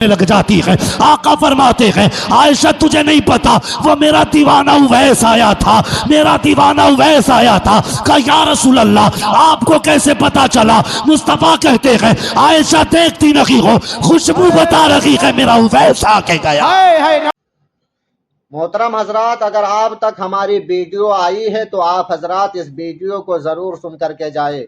लग जाती है। आका फरमाते हैं आयशा तुझे नहीं पता वो मेरा दीवाना उवैस आया था, मेरा दीवाना उवैस आया था। कहा या रसूल अल्लाह आपको कैसे पता चला? मुस्तफा कहते हैं आयशा देखती नहीं हो, खुशबू बता रही है मेरा उवैस आके गया। मोहतरम हजरात, अगर आप तक हमारी वीडियो आई है तो आप हजरात इस वीडियो को जरूर सुन करके जाए।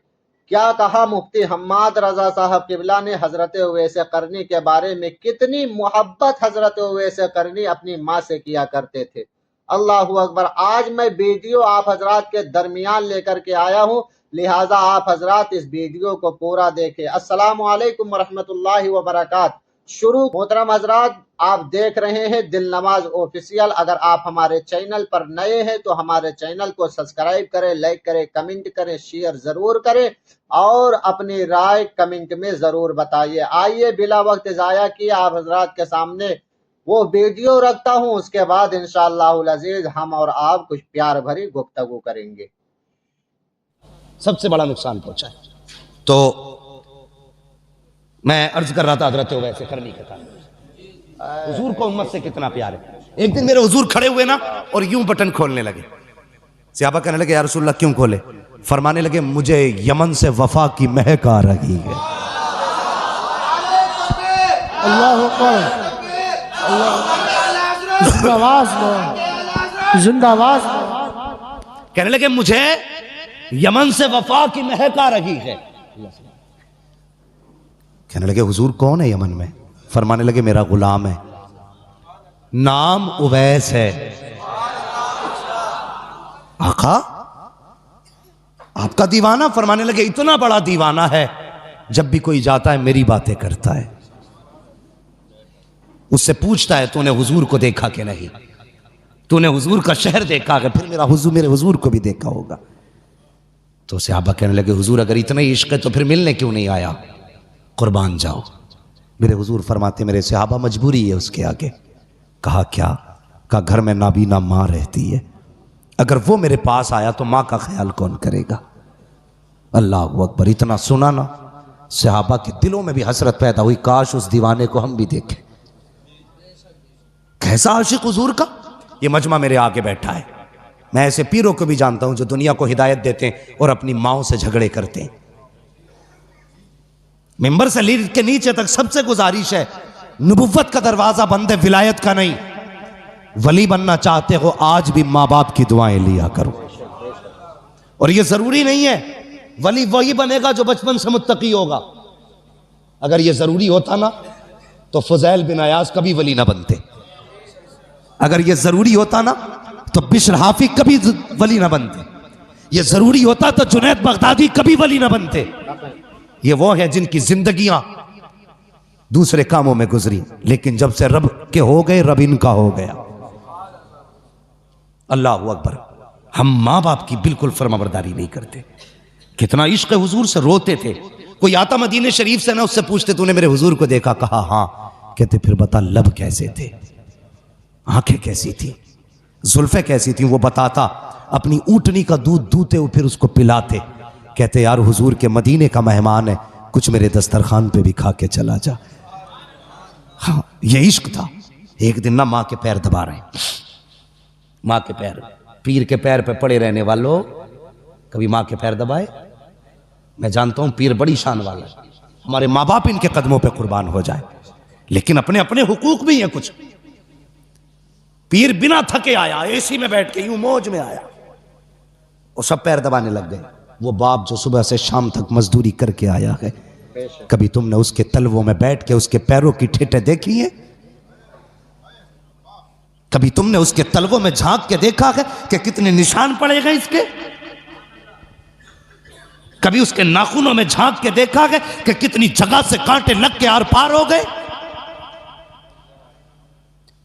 क्या कहा मुफ्ती हम्माद रजा साहब किबला ने हजरत उवैस करनी के बारे में, कितनी मोहब्बत हजरत उवैस करनी अपनी माँ से किया करते थे। अल्लाहू अकबर। आज मैं वीडियो आप हजरात के दरमियान लेकर के आया हूँ, लिहाजा आप हजरात इस वीडियो को पूरा देखें। अस्सलामु अलैकुम वरहमतुल्लाहि वबरकात। शुरू। मोहतरम हजरात, आप देख रहे हैं दिलनवाज ऑफिशियल। अगर आप हमारे चैनल पर नए हैं तो हमारे चैनल को सब्सक्राइब करें, लाइक करें, कमेंट करें, शेयर जरूर करें और अपनी राय कमेंट में जरूर बताइए। आइए बिला वक्त जाया किए आप हजरात के सामने वो वीडियो रखता हूं, उसके बाद इंशाअल्लाह अजीज हम और आप कुछ प्यार भरी गुफ्तगू करेंगे। सबसे बड़ा नुकसान पहुंचा है। तो मैं अर्ज कर रहा था हजरत उवैस करनी के कारण हुजूर को उम्मत से कितना प्यार है। एक दिन मेरे हुजूर खड़े हुए ना और यूं बटन खोलने लगे। सहाबा कहने लगे या रसूलल्लाह क्यों खोले? फरमाने लगे मुझे यमन से वफा की महक आ रही है। अल्लाह अकबर, जिंदाबाद। कहने लगे मुझे यमन से वफा की महक आ रही है। कहने लगे हुजूर कौन है यमन में? फरमाने लगे मेरा गुलाम है, नाम उवैस है। आका आपका दीवाना? फरमाने लगे इतना बड़ा दीवाना है जब भी कोई जाता है मेरी बातें करता है, उससे पूछता है तूने हुजूर को देखा कि नहीं, तूने हुजूर का शहर देखा है? फिर मेरे हुजूर को भी देखा होगा। तो सहाबा कहने लगे हुजूर अगर इतना ही इश्क है तो फिर मिलने क्यों नहीं आया? कुर्बान जाओ। मेरे हुजूर फरमाते मेरे सहाबा मजबूरी है उसके आगे। कहा क्या? कहा घर में नाबीना माँ रहती है, अगर वो मेरे पास आया तो माँ का ख्याल कौन करेगा? अल्लाह अकबर। इतना सुना ना, सहाबा के दिलों में भी हसरत पैदा हुई, काश उस दीवाने को हम भी देखें। कैसा आशिक हुजूर का। ये मजमा मेरे आगे बैठा है। मैं ऐसे पीरों को भी जानता हूं जो दुनिया को हिदायत देते हैं और अपनी माओ से झगड़े करते हैं। मिंबर से लीड के नीचे तक सबसे गुजारिश है, नबुव्वत का दरवाजा बंद है, विलायत का नहीं। वली बनना चाहते हो आज भी माँ बाप की दुआएं लिया करो। और ये जरूरी नहीं है वली वही बनेगा जो बचपन से मुत्तकी होगा। अगर ये जरूरी होता ना तो फुजैल बिन अयाज कभी वली ना बनते। अगर ये जरूरी होता ना तो बिश्र हाफी कभी वली ना बनते। ये जरूरी होता तो जुनैद बगदादी कभी वली ना बनते। ये वो है जिनकी जिंदगियां दूसरे कामों में गुजरी, लेकिन जब से रब के हो गए रब इनका हो गया। अल्लाह अकबर। हम माँ बाप की बिल्कुल फरमाबरदारी नहीं करते। कितना इश्क हुजूर से रोते थे। कोई आता मदीने शरीफ से ना, उससे पूछते तूने मेरे हुजूर को देखा? कहा हाँ। कहते फिर बता लब कैसे थे, आंखें कैसी थी, जुल्फे कैसी थी? वो बताता। अपनी ऊँटनी का दूध दूते हुए फिर उसको पिलाते। कहते यार हुजूर के मदीने का मेहमान है, कुछ मेरे दस्तरखान पे भी खा के चला जा। हाँ ये इश्क था। एक दिन ना माँ के पैर दबा रहे हैं, माँ के पैर, पीर के पैर पे पड़े रहने वालों कभी माँ के पैर दबाए? मैं जानता हूं पीर बड़ी शान वाला है, हमारे माँ बाप इनके कदमों पे कुर्बान हो जाए, लेकिन अपने अपने हुकूक भी हैं कुछ। पीर बिना थके आया, एसी में बैठ के यूं मौज में आया, और सब पैर दबाने लग गए। वो बाप जो सुबह से शाम तक मजदूरी करके आया है, कभी तुमने उसके तलवों में बैठ के उसके पैरों की ठेठे देखी है? कभी तुमने उसके तलवों में झांक के देखा है कि कितने निशान पड़े गए इसके? कभी उसके नाखूनों में झांक के देखा है कि कितनी जगह से कांटे लग के आर पार हो गए?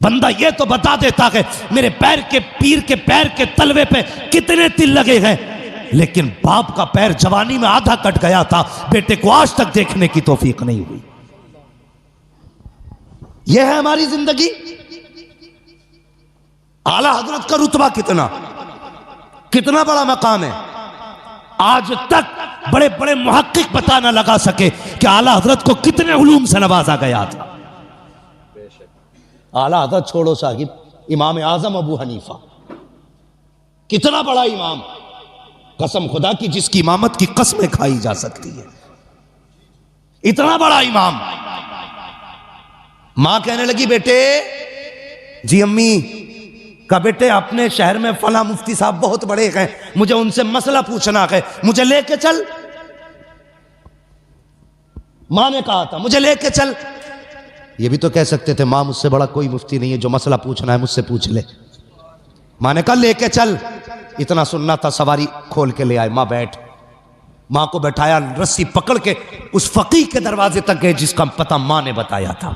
बंदा ये तो बता देता है मेरे पैर के, पीर के पैर के तलवे पे कितने तिल लगे हैं, लेकिन बाप का पैर जवानी में आधा कट गया था, बेटे को आज तक देखने की तौफीक नहीं हुई। यह है हमारी जिंदगी। आला हजरत का रुतबा कितना बड़ा मकाम है। आज तक बड़े बड़े मुहक्किक पता ना लगा सके कि आला हजरत को कितने उलूम से नवाजा गया था। आला हज़रत छोड़ो साहिब, इमाम आजम अबू हनीफा कितना बड़ा इमाम, कसम खुदा की जिसकी इमामत की कसमें खाई जा सकती है, इतना बड़ा इमाम। मां कहने लगी बेटे, जी अम्मी, का बेटे अपने शहर में फला मुफ्ती साहब बहुत बड़े हैं, मुझे उनसे मसला पूछना है, मुझे लेके चल। मां ने कहा था मुझे लेके चल। ये भी तो कह सकते थे मां मुझसे बड़ा कोई मुफ्ती नहीं है, जो मसला पूछना है मुझसे पूछ ले। मां ने कहा लेके चल। इतना सुनना था, सवारी खोल के ले आए। मां बैठ, मां को बैठाया, रस्सी पकड़ के उस फकीह के दरवाजे तक गए जिसका पता मां ने बताया था।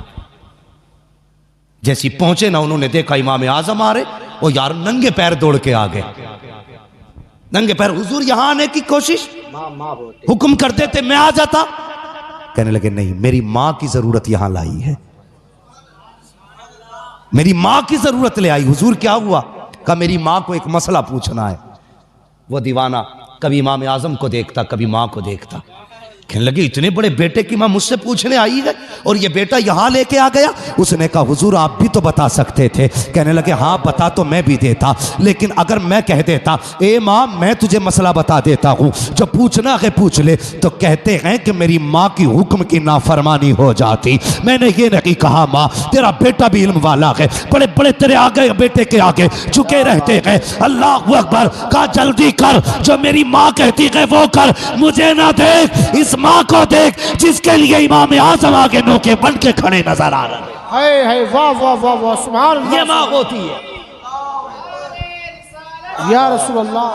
जैसी पहुंचे ना, उन्होंने देखा इमाम आजम आ रहे, वो यार नंगे पैर दौड़ के आ गए, नंगे पैर। हुजूर यहां आने की कोशिश, हुक्म कर देते मैं आ जाता। कहने लगे नहीं, मेरी मां की जरूरत यहां लाई है, मेरी मां की जरूरत ले आई। हुजूर क्या हुआ? कहा मेरी मां को एक मसला पूछना है। वो दीवाना कभी इमाम आजम को देखता, कभी मां को देखता। कहने लगे इतने बड़े बेटे की मां मुझसे पूछने आई है और ये बेटा यहां लेके आ गया। उसने कहा हुजूर आप भी तो बता सकते थे। कहने लगे हाँ बता तो मैं भी देता, लेकिन अगर मैं कह देता ए मां मैं तुझे मसला बता देता हूं, जो पूछना है पूछ ले, तो कहते हैं कि मेरी मां की हुक्म की नाफरमानी हो जाती। मैंने ये नहीं कहा मां तेरा बेटा भी इल्म वाला है, बड़े बड़े तेरे आगे बेटे के आगे झुके रहते हैं। अल्लाह अकबर। कहा जल्दी कर, जो मेरी मां कहती है वो कर, मुझे ना देख, इस मां को देख जिसके लिए इमाम आजम आगे नोके बन के खड़े नजर आ रहे हैं। है वाह वाह वाह वाह, सुभान अल्लाह। ये मां होती है। या रसूल अल्लाह,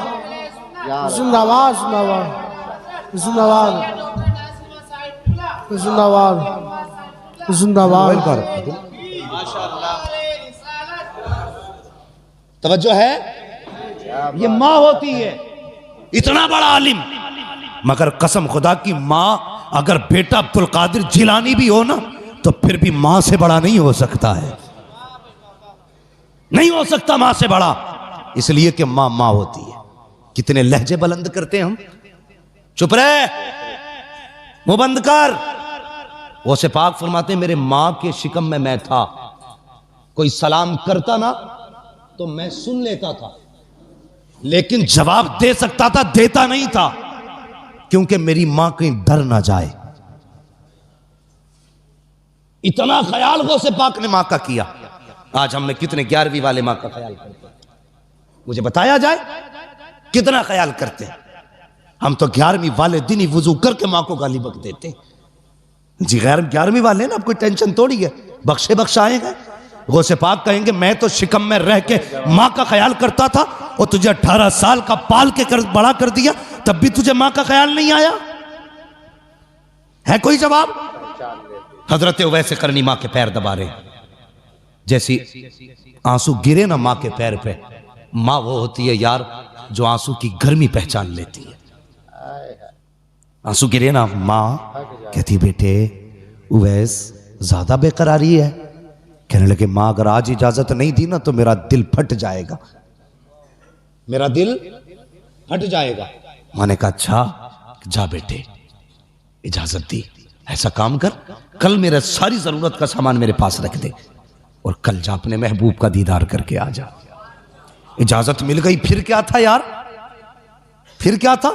जिंदाबाद जिंदाबाद जिंदाबाद जिंदाबाद जिंदाबाद। तवज्जो है, ये मां होती है, इतना बड़ा आलिम। मगर कसम खुदा की मां, अगर बेटा अब्दुल कादिर जिलानी भी हो ना, तो फिर भी मां से बड़ा नहीं हो सकता है, नहीं हो सकता मां से बड़ा, इसलिए कि मां मां होती है। कितने लहजे बुलंद करते हैं हम। चुप रहे, मुंह बंद कर। वो से पाक फरमाते मेरे मां के शिकम में मैं था, कोई सलाम करता ना तो मैं सुन लेता था, लेकिन जवाब दे सकता था, देता नहीं था, क्योंकि मेरी मां कहीं डर ना जाए। इतना ख्याल गौसे पाक ने मां का किया। आज हमने कितने 11वीं वाले मां का ख्याल करते हैं, मुझे बताया जाए कितना ख्याल करते हैं हम। तो 11वीं वाले दिन ही वुजू करके मां को गाली बक देते। जी गैर 11वीं वाले ना, अब कोई टेंशन थोड़ी है, बख्शे बख्शाएंगे। गौसे पाक कहेंगे मैं तो शिकम में रह के मां का ख्याल करता था, और तुझे 18 साल का पाल के बड़ा कर दिया, तब भी तुझे मां का ख्याल नहीं आया है? कोई जवाब? हजरत वैसे करनी मां के पैर दबा रहे, जैसी आंसू गिरे ना मां के पैर पे, मां वो होती है यार जो आंसू की गर्मी पहचान लेती है। आंसू गिरे ना, मां कहती बेटे उवैस ज्यादा बेकरारी है। कहने लगे मां अगर आज इजाजत नहीं दी ना तो मेरा दिल फट जाएगा, मेरा दिल फट जाएगा। मां ने कहा अच्छा जा बेटे, इजाजत दी। ऐसा काम कर, कल मेरा सारी जरूरत का सामान मेरे पास रख दे और कल जा अपने महबूब का दीदार करके आ जा। इजाजत मिल गई। फिर क्या था यार, फिर क्या था?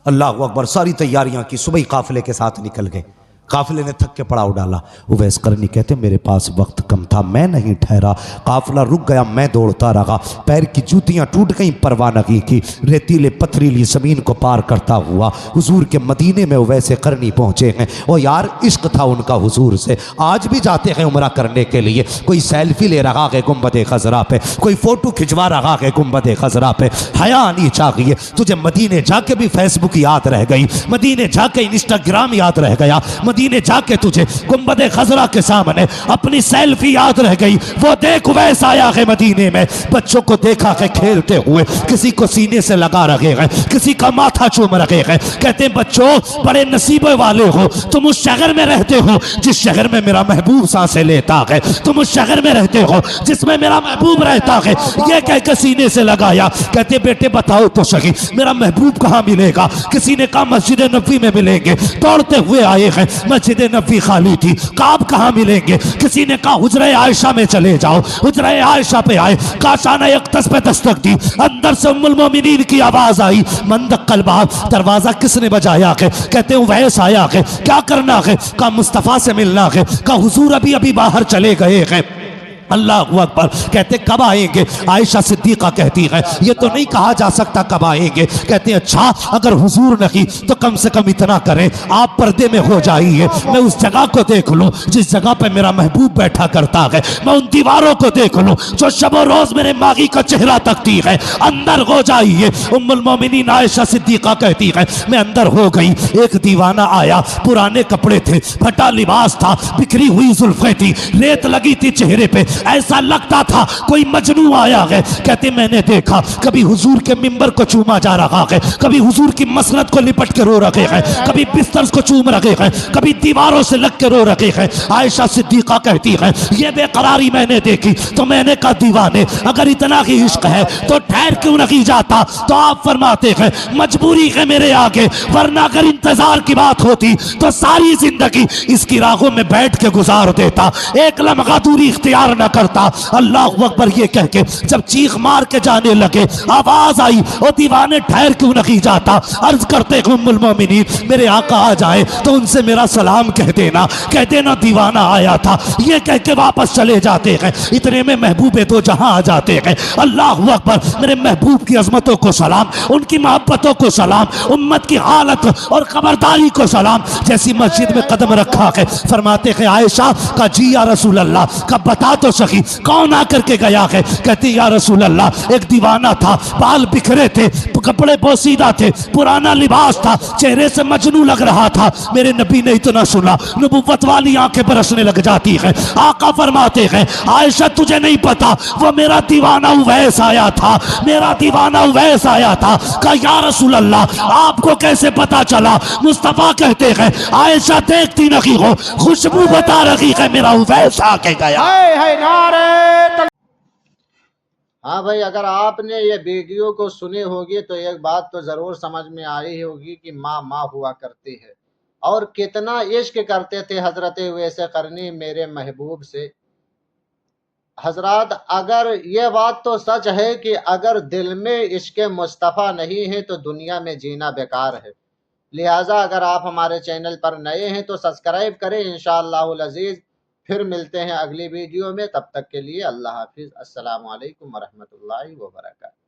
अल्लाह अकबर। सारी तैयारियां की, सुबह ही काफिले के साथ निकल गए। काफिले ने थक के पड़ाव डाला। उवैस करनी कहते मेरे पास वक्त कम था, मैं नहीं ठहरा, काफिला रुक गया, मैं दौड़ता रहा, पैर की जूतियां टूट गई, परवाह नहीं की, रेतीले पथरीली जमीन को पार करता हुआ हुजूर के मदीने में उवैस करनी पहुंचे हैं। और यार इश्क था उनका हुजूर से। आज भी जाते हैं उमरा करने के लिए, कोई सेल्फी ले रहा है गुंबद खजरा पे, कोई फोटो खिंचवा रहा है गुंबद खजरा पे। हया आनी चाहिए तुझे, मदीने जाके भी फेसबुक याद रह गई, मदीने जाके इंस्टाग्राम याद रह गया, मदीने जाके तुझे गुंबद खजरा के सामने अपनी सेल्फी याद रह गई। वो देख वैसा आया है मदीने में, बच्चों को देखा है खेलते हुए, किसी को सीने से लगा रखे हैं, किसी का माथा चूम रखे हैं। कहते हैं बच्चों बड़े नसीबे वाले हो, तुम उस शहर में रहते हो जिस शहर में मेरा महबूब सांसें लेता है, तुम उस शहर में रहते हो जिसमें मेरा महबूब रहता है। ये कह के सीने से लगाया। कहते बेटे बताओ तो सही मेरा महबूब कहाँ मिलेगा? किसी ने कहा मस्जिद नबी में मिलेंगे। दौड़ते हुए आए हैं, मस्जिद नबी खाली थी, काब कहाँ मिलेंगे? किसी ने कहा हुजरे आयशा में चले जाओ। हुजरे आयशा पे आए, काशाना यक्तस पे दस्तक दी, अंदर से उम्मुल मोमिनीन की आवाज आई, मंदक्कल बाब, दरवाजा किसने बजाया है? कहते उवैस आया है, क्या करना है? कहा मुस्तफ़ा से मिलना है। कहा हुजूर अभी अभी बाहर चले गए हैं। अल्लाह अकबर। कहते कब आएंगे? आयशा सिद्दीका कहती है ये तो नहीं कहा जा सकता कब आएंगे। कहते अच्छा अगर हुजूर नहीं तो कम से कम इतना करें, आप पर्दे में हो जाइए, मैं उस जगह को देख लूं जिस जगह पे मेरा महबूब बैठा करता है, मैं उन दीवारों को देख लूं जो शबो रोज मेरे मागी का चेहरा तकती है, अंदर हो जाइए। उम्मुल मोमिनीन आयशा सिद्दीका कहती है मैं अंदर हो गई। एक दीवाना आया, पुराने कपड़े थे, फटा लिबास था, बिखरी हुई जुल्फें थी, रेत लगी थी चेहरे पे, ऐसा लगता था कोई मजनू आया है। कहते मैंने देखा कभी हुजूर के मिंबर को चूमा जा रहा है, कभी हुजूर की मसनद को लिपट के रो रखे हैं, कभी बिस्तर को चूम रखे हैं, कभी दीवारों से लग के रो रखे हैं। आयशा सिद्दीका कहती है ये बेकरारी मैंने देखी तो मैंने कहा दीवाने अगर इतना ही इश्क है तो ठहर क्यों नहीं जाता? तो आप फरमाते हैं मजबूरी है मेरे आगे, वरना अगर इंतजार की बात होती तो सारी जिंदगी इसकी राहों में बैठ के गुजार देता, एक लम्हा दूरी इख्तियार न करता। अल्लाह अकबर ये कह के जब चीख मार के जाने लगे, आवाज आई ओ दीवाने ठहर क्यों नहीं जाता? अर्ज करते उम्मुल मोमिनीन मेरे आका आ जाए तो उनसे मेरा सलाम कह देना दीवाना आया था, ये कह के वापस चले जाते हैं। इतने में महबूबे तो जहां आ जाते हैं। अल्लाह अकबर, मेरे महबूब की अजमतों को सलाम, उनकी मोहब्बतों को सलाम, उम्मत की हालत और खबरदारी को सलाम। जैसी मस्जिद में कदम रखा है फरमाते हैं आयशा का जी या रसूल अल्लाह का बता तो सही कौन आकर के गया है? कहती या रसूल अल्लाह एक दीवाना था, बाल बिखरे थे, कपड़े पोसीदा थे, पुराना लिबास था, चेहरे से मजनू लग रहा था। मेरे नबी ने इतना सुना नबुव्वत वाली आंखें बरसने लग जाती है। आका फरमाते हैं आयशा तुझे नहीं पता वो मेरा दीवाना उवैस आया था, मेरा दीवाना उवैस आया था। कहा या रसूल अल्लाह आपको कैसे पता चला? मुस्तफा कहते हैं आयशा देखती नहीं हो, खुशबू बता रही है मेरा उवैस आके गया। हाँ भाई, अगर आपने ये वीडियो को सुनी होगी तो एक बात तो ज़रूर समझ में आई होगी कि माँ माँ हुआ करती है और कितना इश्क करते थे हज़रत उवैस करनी मेरे महबूब से। हजरात, अगर ये बात तो सच है कि अगर दिल में इश्क मुस्तफ़ा नहीं है तो दुनिया में जीना बेकार है। लिहाजा अगर आप हमारे चैनल पर नए हैं तो सब्सक्राइब करें। इंशाअल्लाहुल अज़ीज़ फिर मिलते हैं अगली वीडियो में, तब तक के लिए अल्लाह हाफिज़। अस्सलामु अलैकुम वरहमतुल्लाहि वबरकातुहू।